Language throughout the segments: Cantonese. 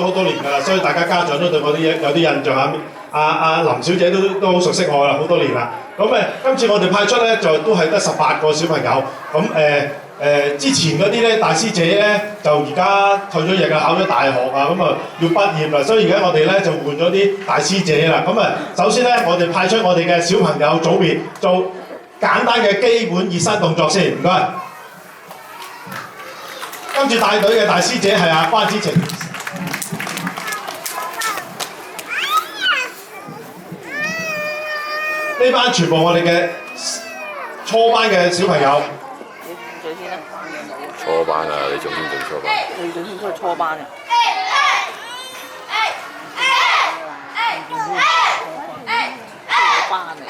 好多年㗎啦，所以大家家長都對我有啲印象啊。林小姐都好熟悉我啦，好多年啦。咁今次我哋派出咧就都係得18個小朋友。咁之前嗰啲咧大師姐咧就而家退咗役啦，考咗大學啊，咁啊要畢業啦，所以而家我哋咧就換咗啲大師姐啦。咁首先咧我哋派出我哋嘅小朋友組別做簡單嘅基本熱身動作先，唔該。跟住帶隊嘅大師姐係關子晴。呢班全部我哋嘅初班嘅小朋友。你做先啦。初班啊，你做先做初班。你做先都係初班嘅。初班嚟㗎。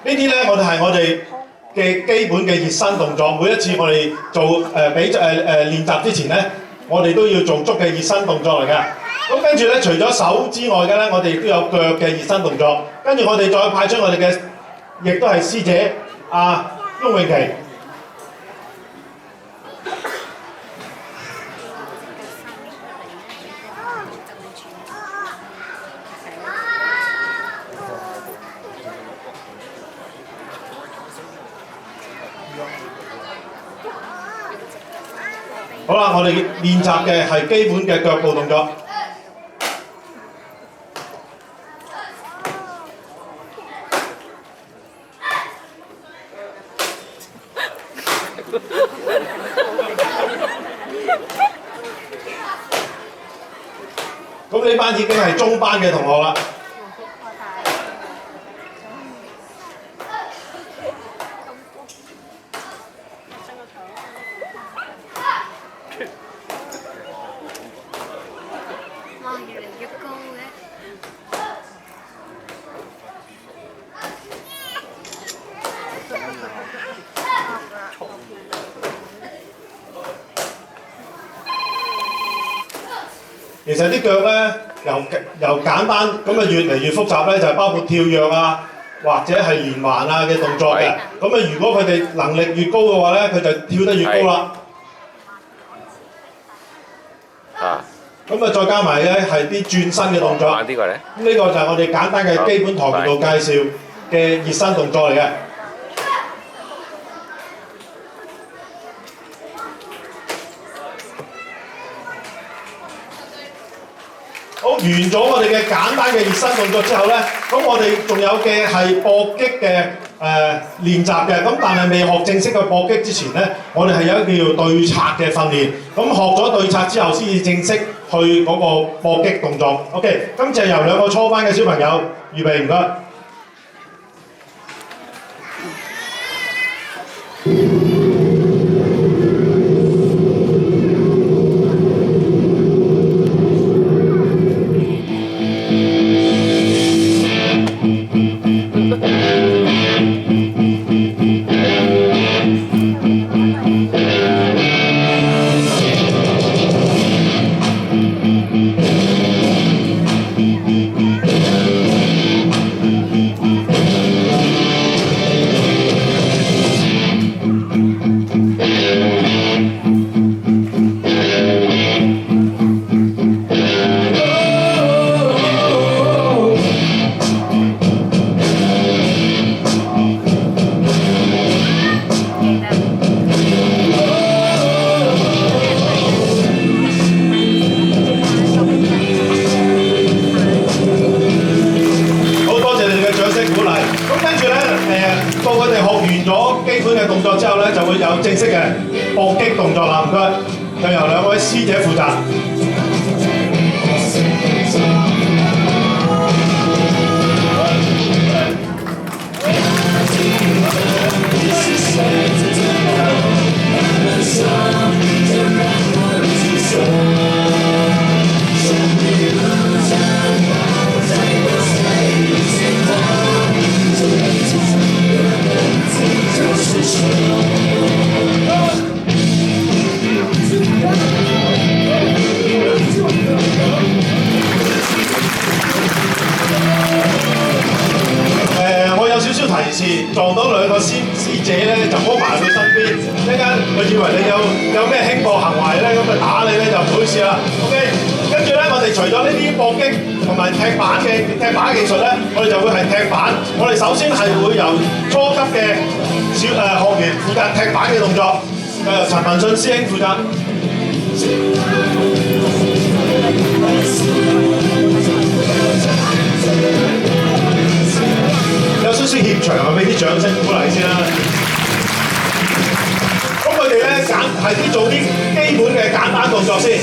呢啲咧，我哋係我哋嘅基本嘅熱身動作。每一次我哋做練習之前咧，我哋都要做足嘅熱身動作嚟嘅。咁跟住咧，除咗手之外嘅咧，我哋亦都有腳嘅熱身動作。跟住我哋再派出我哋嘅，亦都係師姐翁詠琪。好啦，我哋練習嘅係基本嘅腳部動作。咁呢班已經係中班嘅同學啦。越嚟越高嘅。其實啲腳咧由簡單咁越嚟越複雜咧，就係包括跳躍或者係連環嘅動作嘅。咁如果佢哋能力越高嘅話咧，佢就跳得越高啦。咁再加埋咧係啲轉身嘅動作。呢個就係我哋簡單嘅基本跆拳道介紹嘅熱身動作嚟嘅。好，完咗我哋嘅簡單嘅熱身動作之後咧，咁我哋仲有嘅係搏擊嘅練習嘅。咁但係未學正式嘅搏擊之前咧，我哋係有一個叫做對策嘅訓練。咁學咗對策之後，先至正式去嗰個搏擊動作。OK， 今次係由2個初班嘅小朋友預備，唔該。到佢哋學完咗基本嘅動作之後咧，就會有正式嘅搏擊動作啦。唔該，就由2位師姐負責。提示，撞到兩個師姐咧就唔好埋佢身邊，一陣間佢以為你有咩輕薄行為咧，咁就打你咧就唔好意思啦。OK， 跟住咧我哋除咗呢啲搏擊同埋踢板技術咧，我哋就會係踢板。我哋首先係會由初級嘅學員負責踢板嘅動作，就由陳文信師兄負責。有少少怯場啊，俾啲掌聲鼓勵先啦。咁佢哋咧係做啲基本嘅簡單動作先。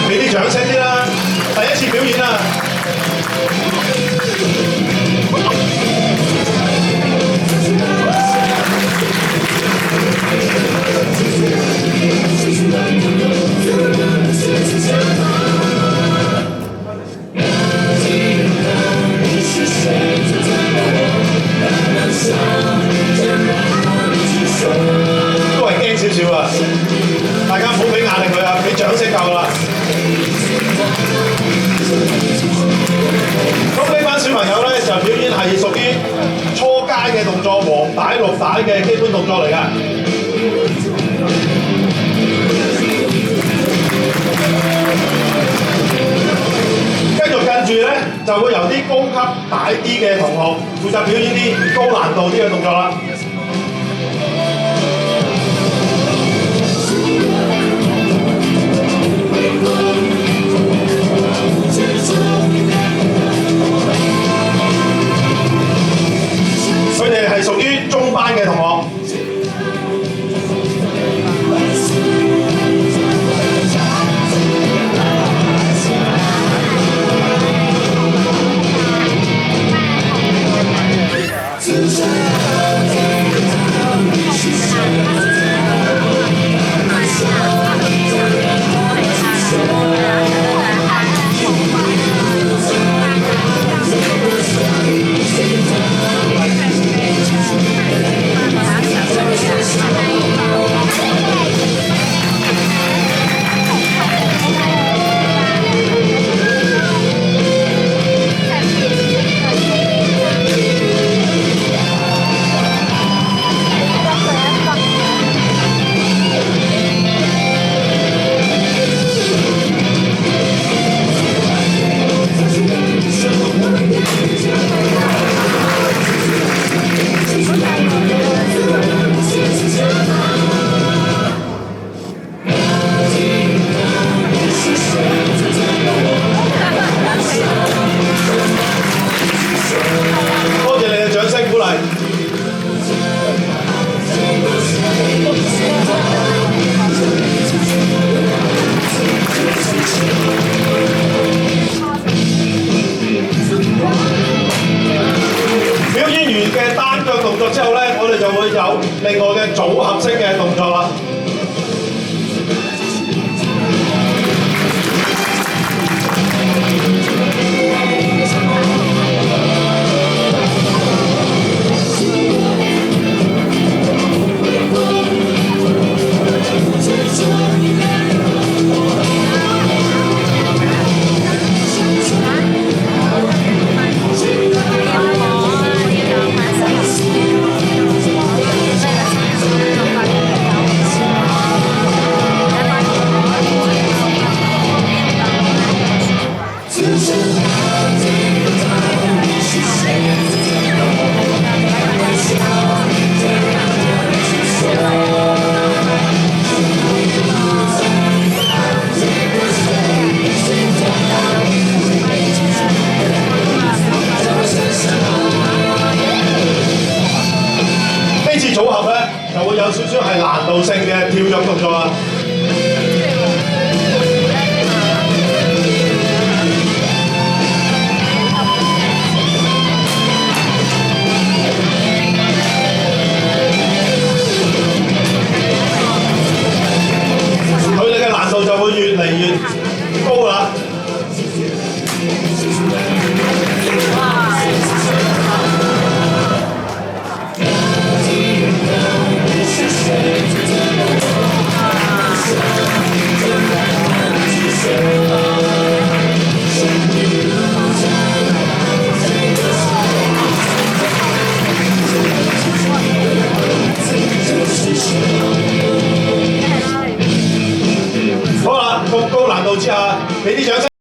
俾啲掌聲先啦，第一次表演啦。都係驚少少啊！大家唔好俾壓力佢啊，俾掌聲夠啦。咁呢班小朋友咧就表演係屬於初階嘅動作，黃帶、綠帶嘅基本動作嚟㗎。繼續跟住咧，就會由啲高級大啲嘅同學負責表演啲高難度啲嘅動作啦。佢哋係屬於中班嘅同學。之後咧，我哋就會有另外嘅組合式嘅動作啦。組合咧就會有少少係難度性嘅跳躍動作啦。俾啲掌聲。